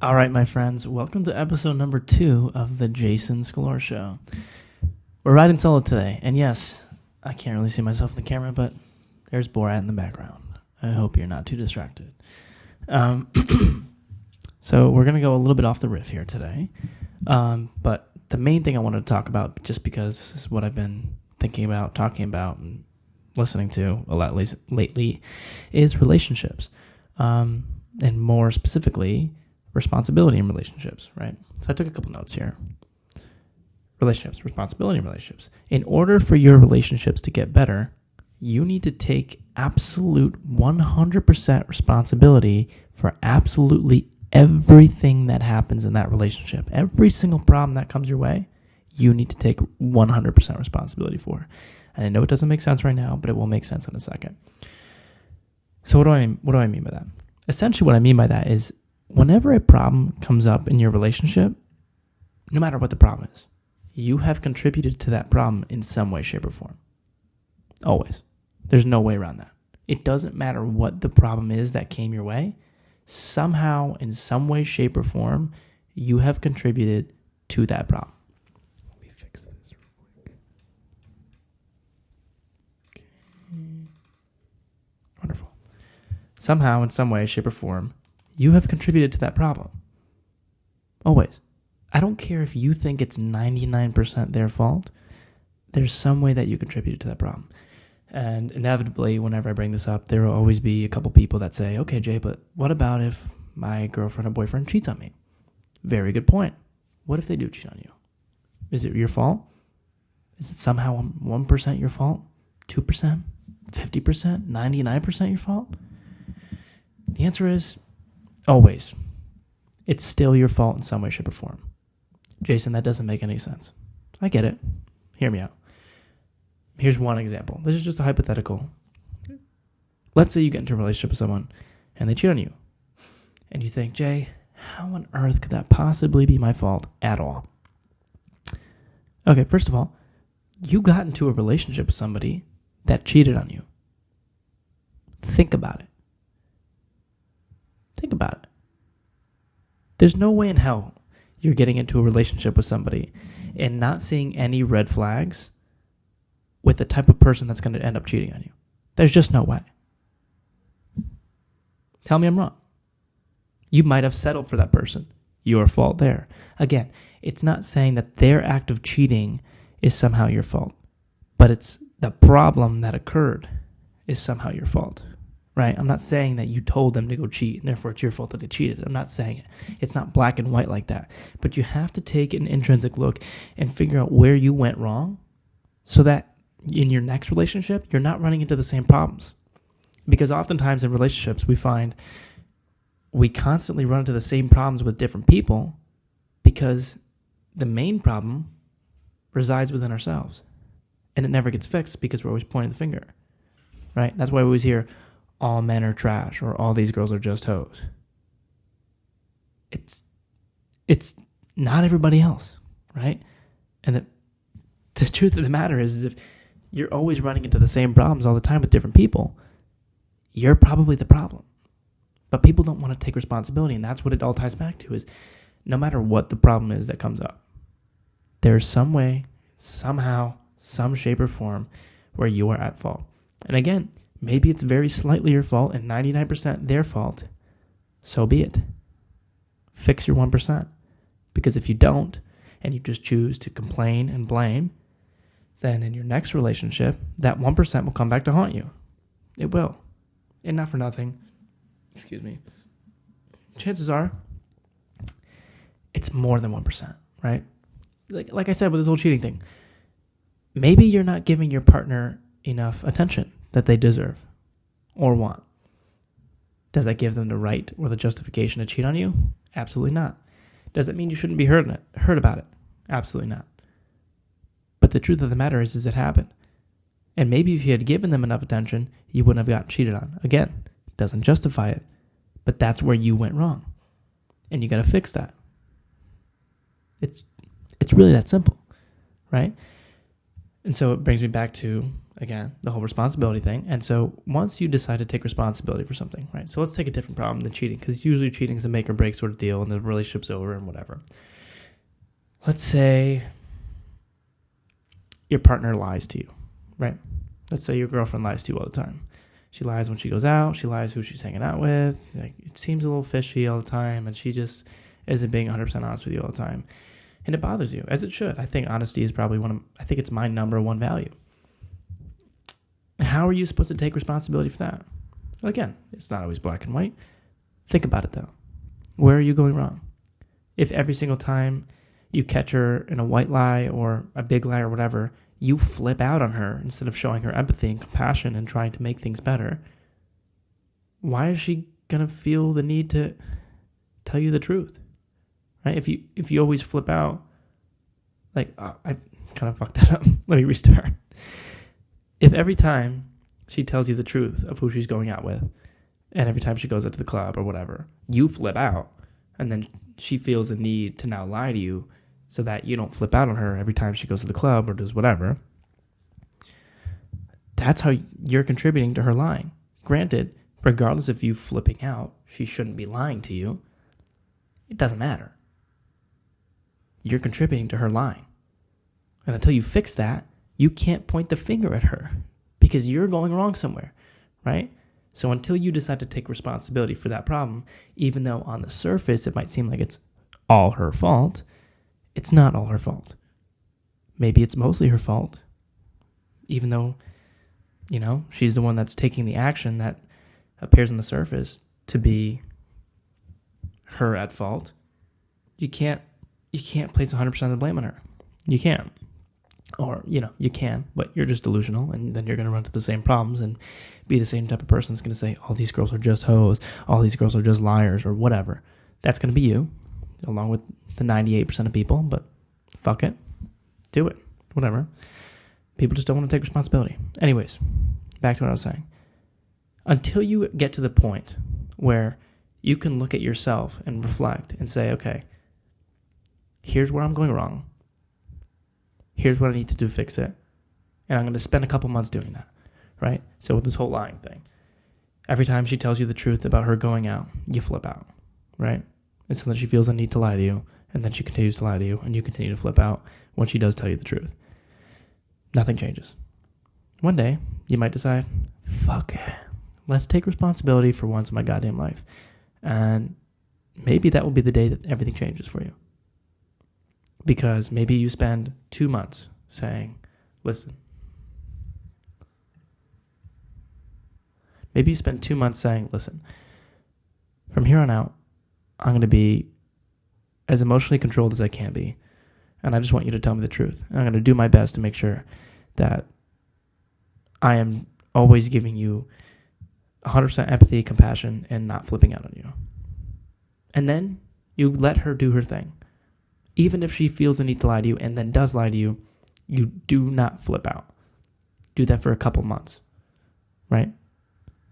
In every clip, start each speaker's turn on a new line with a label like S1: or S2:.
S1: All right, my friends, welcome to episode number 2 of the Jason Scalora Show. We're riding solo today, and yes, I can't really see myself in the camera, but there's Borat in the background. I hope you're not too distracted. So we're going to go a little bit off the riff here today, but the main thing I wanted to talk about, just because this is what I've been thinking about, talking about, and listening to a lot lately, is relationships, and more specifically, responsibility in relationships, right? So I took a couple notes here. Relationships, responsibility in relationships. In order for your relationships to get better, you need to take absolute 100% responsibility for absolutely everything that happens in that relationship. Every single problem that comes your way, you need to take 100% responsibility for. And I know it doesn't make sense right now, but it will make sense in a second. So what do I mean by that? Essentially what I mean by that is whenever a problem comes up in your relationship, no matter what the problem is, you have contributed to that problem in some way, shape, or form. Always. There's no way around that. It doesn't matter what the problem is that came your way. Somehow, in some way, shape, or form, you have contributed to that problem. Let me fix this real quick. Okay. Wonderful. Somehow, in some way, shape, or form, you have contributed to that problem. Always. I don't care if you think it's 99% their fault. There's some way that you contributed to that problem. And inevitably, whenever I bring this up, there will always be a couple people that say, okay, Jay, but what about if my girlfriend or boyfriend cheats on me? Very good point. What if they do cheat on you? Is it your fault? Is it somehow 1% your fault? 2%? 50%? 99% your fault? The answer is always. It's still your fault in some way, shape, or form. Jason, that doesn't make any sense. I get it. Hear me out. Here's one example. This is just a hypothetical. Let's say you get into a relationship with someone and they cheat on you. And you think, Jay, how on earth could that possibly be my fault at all? Okay, first of all, you got into a relationship with somebody that cheated on you. Think about it. Think about it. There's no way in hell you're getting into a relationship with somebody and not seeing any red flags with the type of person that's going to end up cheating on you. There's just no way. Tell me I'm wrong. You might have settled for that person. Your fault there. Again, it's not saying that their act of cheating is somehow your fault, but it's the problem that occurred is somehow your fault. Right? I'm not saying that you told them to go cheat and therefore it's your fault that they cheated. I'm not saying it. It's not black and white like that. But you have to take an intrinsic look and figure out where you went wrong so that in your next relationship, you're not running into the same problems. Because oftentimes in relationships, we find we constantly run into the same problems with different people because the main problem resides within ourselves. And it never gets fixed because we're always pointing the finger. Right? That's why we always hear, all men are trash, or all these girls are just hoes. It's not everybody else, right? And the truth of the matter is if you're always running into the same problems all the time with different people, you're probably the problem. But people don't want to take responsibility, and that's what it all ties back to is no matter what the problem is that comes up, there's some way, somehow, some shape or form where you are at fault. And again, maybe it's very slightly your fault and 99% their fault. So be it. Fix your 1%. Because if you don't, and you just choose to complain and blame, then in your next relationship, that 1% will come back to haunt you. It will. And not for nothing. Excuse me. Chances are, it's more than 1%, right? Like I said with this whole cheating thing, maybe you're not giving your partner enough attention that they deserve or want. Does that give them the right or the justification to cheat on you? Absolutely not. Does it mean you shouldn't be heard about it? Absolutely not. But the truth of the matter is it happened. And maybe if you had given them enough attention, you wouldn't have gotten cheated on. Again, doesn't justify it, but that's where you went wrong. And you got to fix that. It's really that simple, right? And so it brings me back to again, the whole responsibility thing. And so once you decide to take responsibility for something, right? So let's take a different problem than cheating, because usually cheating is a make or break sort of deal and the relationship's over and whatever. Let's say your partner lies to you, right? Let's say your girlfriend lies to you all the time. She lies when she goes out. She lies who she's hanging out with. Like, it seems a little fishy all the time, and she just isn't being 100% honest with you all the time. And it bothers you, as it should. I think honesty is probably I think it's my number one value. How are you supposed to take responsibility for that? Well, again, it's not always black and white. Think about it, though. Where are you going wrong? If every single time you catch her in a white lie or a big lie or whatever, you flip out on her instead of showing her empathy and compassion and trying to make things better, why is she going to feel the need to tell you the truth? Right? If you always flip out, like, oh, I kind of fucked that up. Let me restart. If every time she tells you the truth of who she's going out with, and every time she goes out to the club or whatever, you flip out, and then she feels the need to now lie to you so that you don't flip out on her every time she goes to the club or does whatever, that's how you're contributing to her lying. Granted, regardless of you flipping out, she shouldn't be lying to you. It doesn't matter. You're contributing to her lying. And until you fix that, you can't point the finger at her because you're going wrong somewhere, right? So until you decide to take responsibility for that problem, even though on the surface it might seem like it's all her fault, it's not all her fault. Maybe it's mostly her fault, even though, she's the one that's taking the action that appears on the surface to be her at fault. You can't place 100% of the blame on her. You can't. Or, you can, but you're just delusional, and then you're going to run into the same problems and be the same type of person that's going to say, all these girls are just hoes, all these girls are just liars, or whatever. That's going to be you, along with the 98% of people, but fuck it. Do it. Whatever. People just don't want to take responsibility. Anyways, back to what I was saying. Until you get to the point where you can look at yourself and reflect and say, okay, here's where I'm going wrong. Here's what I need to do to fix it. And I'm going to spend a couple months doing that, right? So with this whole lying thing, every time she tells you the truth about her going out, you flip out, right? And so then she feels a need to lie to you, and then she continues to lie to you, and you continue to flip out when she does tell you the truth. Nothing changes. One day, you might decide, fuck it. Let's take responsibility for once in my goddamn life. And maybe that will be the day that everything changes for you. Because maybe you spend 2 months saying, listen. Maybe you spend 2 months saying, listen, from here on out, I'm going to be as emotionally controlled as I can be. And I just want you to tell me the truth. And I'm going to do my best to make sure that I am always giving you 100% empathy, compassion, and not flipping out on you. And then you let her do her thing. Even if she feels the need to lie to you and then does lie to you, you do not flip out. Do that for a couple months, right?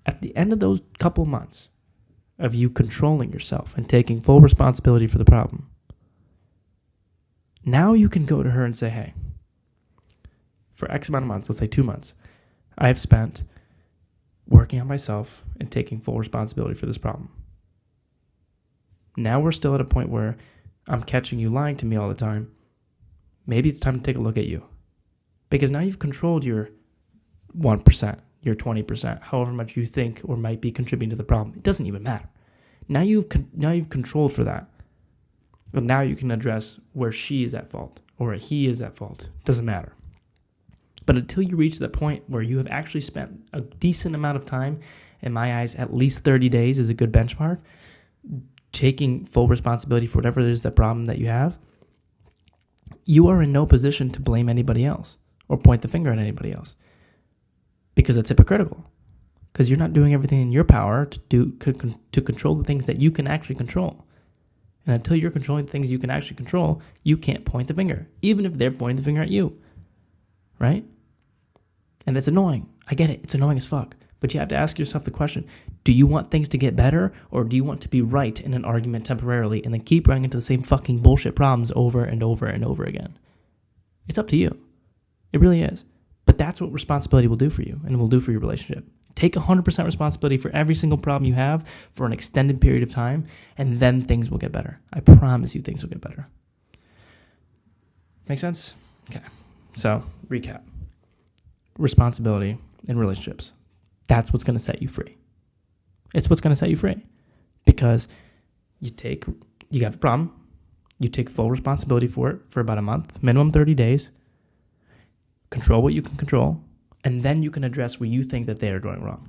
S1: At the end of those couple months of you controlling yourself and taking full responsibility for the problem, now you can go to her and say, hey, for X amount of months, let's say 2 months, I have spent working on myself and taking full responsibility for this problem. Now we're still at a point where I'm catching you lying to me all the time. Maybe it's time to take a look at you. Because now you've controlled your 1%, your 20%, however much you think or might be contributing to the problem. It doesn't even matter. Now you've controlled for that. But now you can address where she is at fault or where he is at fault. Doesn't matter. But until you reach that point where you have actually spent a decent amount of time, in my eyes, at least 30 days is a good benchmark, taking full responsibility for whatever it is, that problem that you have, you are in no position to blame anybody else or point the finger at anybody else, because it's hypocritical. Because you're not doing everything in your power to control the things that you can actually control. And until you're controlling the things you can actually control, you can't point the finger, even if they're pointing the finger at you, right? And it's annoying. I get it. It's annoying as fuck. But you have to ask yourself the question, do you want things to get better, or do you want to be right in an argument temporarily and then keep running into the same fucking bullshit problems over and over and over again? It's up to you. It really is. But that's what responsibility will do for you and will do for your relationship. Take 100% responsibility for every single problem you have for an extended period of time, and then things will get better. I promise you things will get better. Make sense? Okay. So, recap. Responsibility in relationships. That's what's going to set you free. It's what's going to set you free. Because you have a problem, you take full responsibility for it for about a month, minimum 30 days, control what you can control, and then you can address where you think that they are going wrong.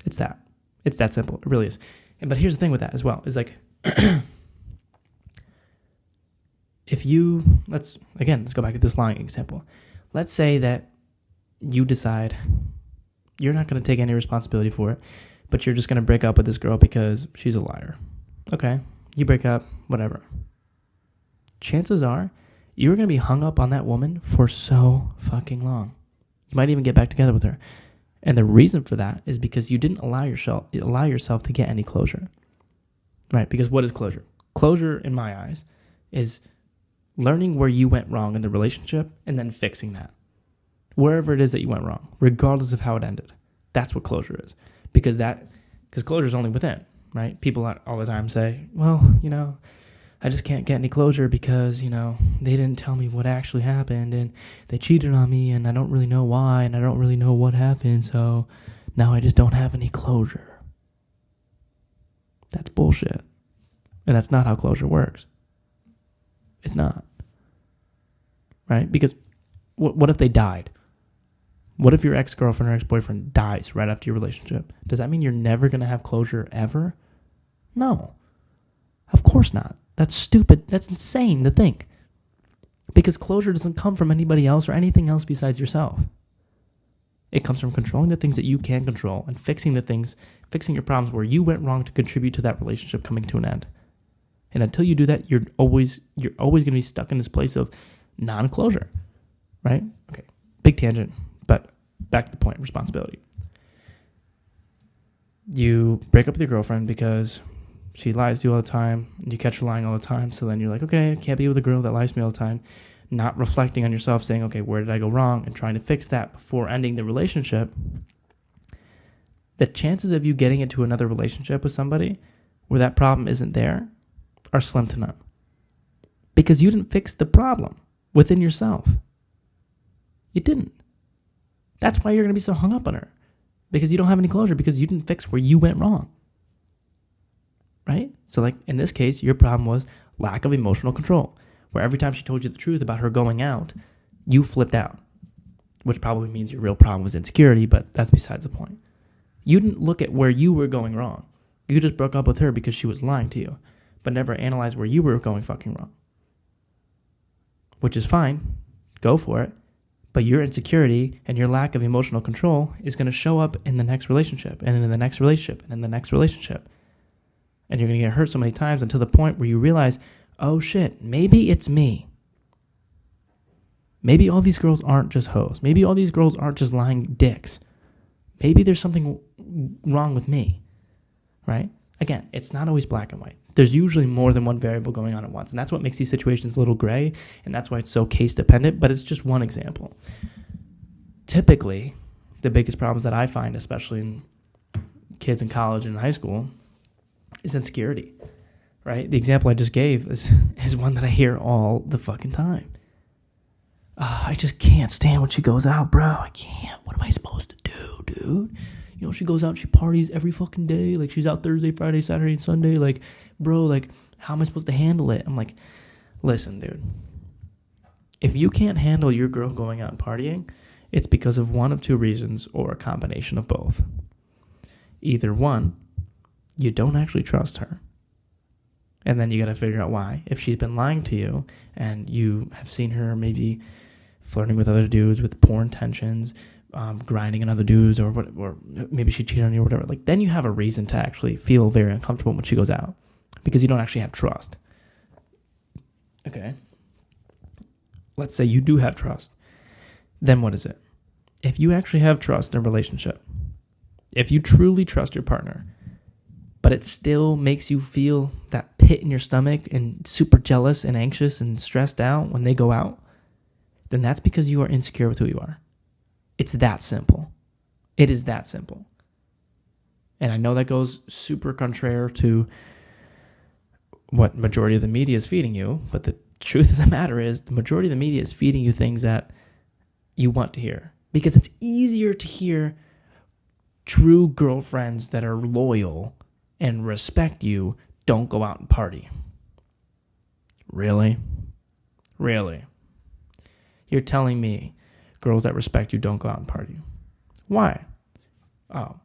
S1: It's that. It's that simple. It really is. But here's the thing with that as well, is like, let's go back to this lying example. Let's say that you decide you're not going to take any responsibility for it, but you're just going to break up with this girl because she's a liar. Okay, you break up, whatever. Chances are you're going to be hung up on that woman for so fucking long. You might even get back together with her. And the reason for that is because you didn't allow yourself to get any closure. Right? Because what is closure? Closure, in my eyes, is learning where you went wrong in the relationship and then fixing that. Wherever it is that you went wrong, regardless of how it ended. That's what closure is. Because closure is only within, right? People all the time say, well, I just can't get any closure because, they didn't tell me what actually happened and they cheated on me and I don't really know why and I don't really know what happened, so now I just don't have any closure. That's bullshit. And that's not how closure works. It's not. Right? Because what if they died? What if your ex-girlfriend or ex-boyfriend dies right after your relationship? Does that mean you're never going to have closure ever? No. Of course not. That's stupid. That's insane to think. Because closure doesn't come from anybody else or anything else besides yourself. It comes from controlling the things that you can control and fixing your problems where you went wrong to contribute to that relationship coming to an end. And until you do that, you're always going to be stuck in this place of non-closure. Right? Okay. Big tangent, but back to the point, responsibility. You break up with your girlfriend because she lies to you all the time, and you catch her lying all the time, so then you're like, okay, I can't be with a girl that lies to me all the time, not reflecting on yourself, saying, okay, where did I go wrong, and trying to fix that before ending the relationship. The chances of you getting into another relationship with somebody where that problem isn't there are slim to none. Because you didn't fix the problem within yourself. You didn't. That's why you're going to be so hung up on her. Because you don't have any closure, because you didn't fix where you went wrong. Right? So like in this case, your problem was lack of emotional control, where every time she told you the truth about her going out, you flipped out, which probably means your real problem was insecurity, but that's besides the point. You didn't look at where you were going wrong. You just broke up with her because she was lying to you, but never analyzed where you were going fucking wrong. Which is fine. Go for it. But your insecurity and your lack of emotional control is going to show up in the next relationship, and in the next relationship, and in the next relationship. And you're going to get hurt so many times until the point where you realize, oh shit, maybe it's me. Maybe all these girls aren't just hoes. Maybe all these girls aren't just lying dicks. Maybe there's something wrong with me. Right? Again, it's not always black and white. There's usually more than one variable going on at once. And that's what makes these situations a little gray. And that's why it's so case dependent. But it's just one example. Typically, the biggest problems that I find, especially in kids in college and high school, is insecurity. Right? The example I just gave is one that I hear all the fucking time. I just can't stand when she goes out, bro. I can't. What am I supposed to do, dude? She goes out and she parties every fucking day. Like, she's out Thursday, Friday, Saturday, and Sunday. Like, bro, like, how am I supposed to handle it? I'm like, listen, dude. If you can't handle your girl going out and partying, it's because of one of two reasons or a combination of both. Either one, you don't actually trust her. And then you got to figure out why. If she's been lying to you and you have seen her maybe flirting with other dudes with poor intentions, grinding on other dudes, or maybe she cheated on you or whatever, like, then you have a reason to actually feel very uncomfortable when she goes out because you don't actually have trust. Okay. Let's say you do have trust. Then what is it? If you actually have trust in a relationship, if you truly trust your partner, but it still makes you feel that pit in your stomach and super jealous and anxious and stressed out when they go out, then that's because you are insecure with who you are. It's that simple. It is that simple. And I know that goes super contrary to what majority of the media is feeding you, but the truth of the matter is the majority of the media is feeding you things that you want to hear, because it's easier to hear true girlfriends that are loyal and respect you don't go out and party. Really? Really? You're telling me girls that respect you don't go out and party? Why? Oh,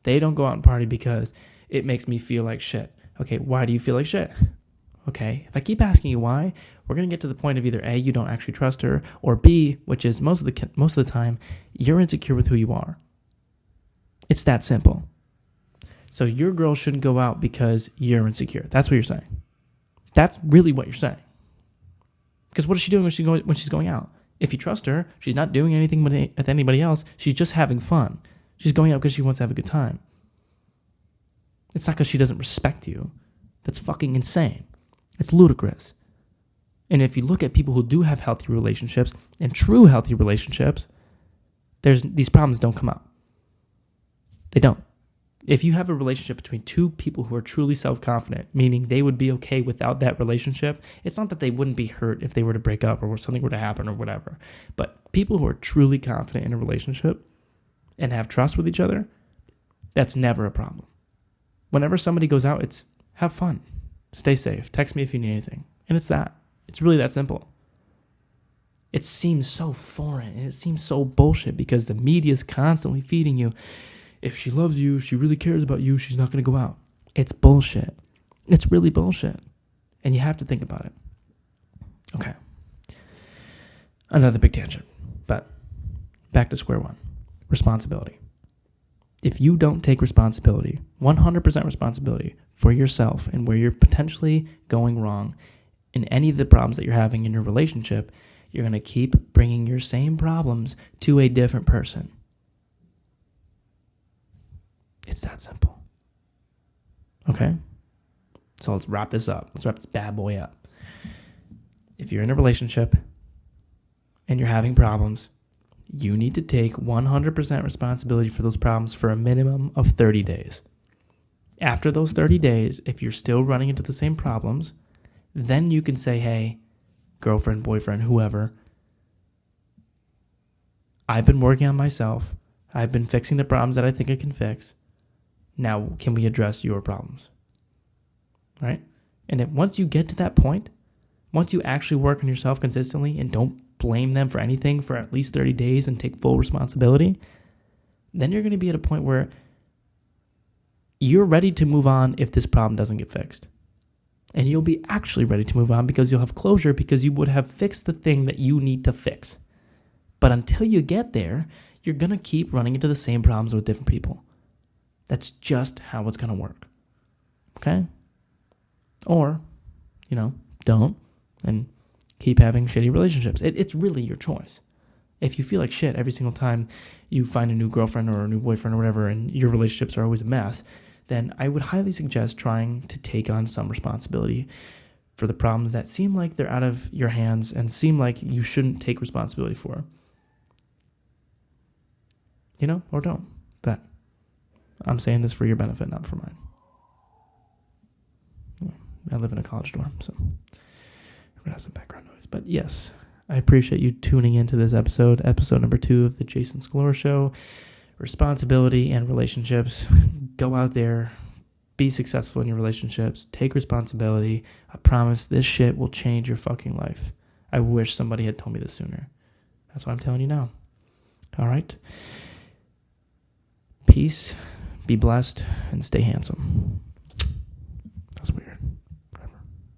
S1: they don't go out and party because it makes me feel like shit. Okay, why do you feel like shit? Okay, if I keep asking you why, we're going to get to the point of either A, you don't actually trust her, or B, which is most of the time, you're insecure with who you are. It's that simple. So your girl shouldn't go out because you're insecure. That's what you're saying. That's really what you're saying. Because what is she doing when she's going out? If you trust her, she's not doing anything with anybody else. She's just having fun. She's going out because she wants to have a good time. It's not because she doesn't respect you. That's fucking insane. It's ludicrous. And if you look at people who do have healthy relationships and true healthy relationships, these problems don't come up. They don't. If you have a relationship between two people who are truly self-confident, meaning they would be okay without that relationship, it's not that they wouldn't be hurt if they were to break up or something were to happen or whatever. But people who are truly confident in a relationship and have trust with each other, that's never a problem. Whenever somebody goes out, it's have fun, stay safe, text me if you need anything. And it's that. It's really that simple. It seems so foreign and it seems so bullshit because the media is constantly feeding you. If she loves you, she really cares about you, she's not going to go out. It's bullshit. It's really bullshit. And you have to think about it. Okay. Another big tangent. But back to square one. Responsibility. If you don't take responsibility, 100% responsibility for yourself and where you're potentially going wrong in any of the problems that you're having in your relationship, you're going to keep bringing your same problems to a different person. It's that simple. Okay? So let's wrap this up. Let's wrap this bad boy up. If you're in a relationship and you're having problems, you need to take 100% responsibility for those problems for a minimum of 30 days. After those 30 days, if you're still running into the same problems, then you can say, hey, girlfriend, boyfriend, whoever, I've been working on myself. I've been fixing the problems that I think I can fix. Now, can we address your problems? Right? And once you get to that point, once you actually work on yourself consistently and don't blame them for anything for at least 30 days and take full responsibility, then you're going to be at a point where you're ready to move on if this problem doesn't get fixed. And you'll be actually ready to move on because you'll have closure because you would have fixed the thing that you need to fix. But until you get there, you're going to keep running into the same problems with different people. That's just how it's going to work. Okay? Or, don't and keep having shitty relationships. It's really your choice. If you feel like shit every single time you find a new girlfriend or a new boyfriend or whatever and your relationships are always a mess, then I would highly suggest trying to take on some responsibility for the problems that seem like they're out of your hands and seem like you shouldn't take responsibility for. Or don't. But I'm saying this for your benefit, not for mine. I live in a college dorm, so we're going to have some background noise. But yes, I appreciate you tuning into this episode number 2 of the Jason Scalora Show. Responsibility and relationships. Go out there, be successful in your relationships, take responsibility. I promise this shit will change your fucking life. I wish somebody had told me this sooner. That's what I'm telling you now. All right? Peace, be blessed, and stay handsome.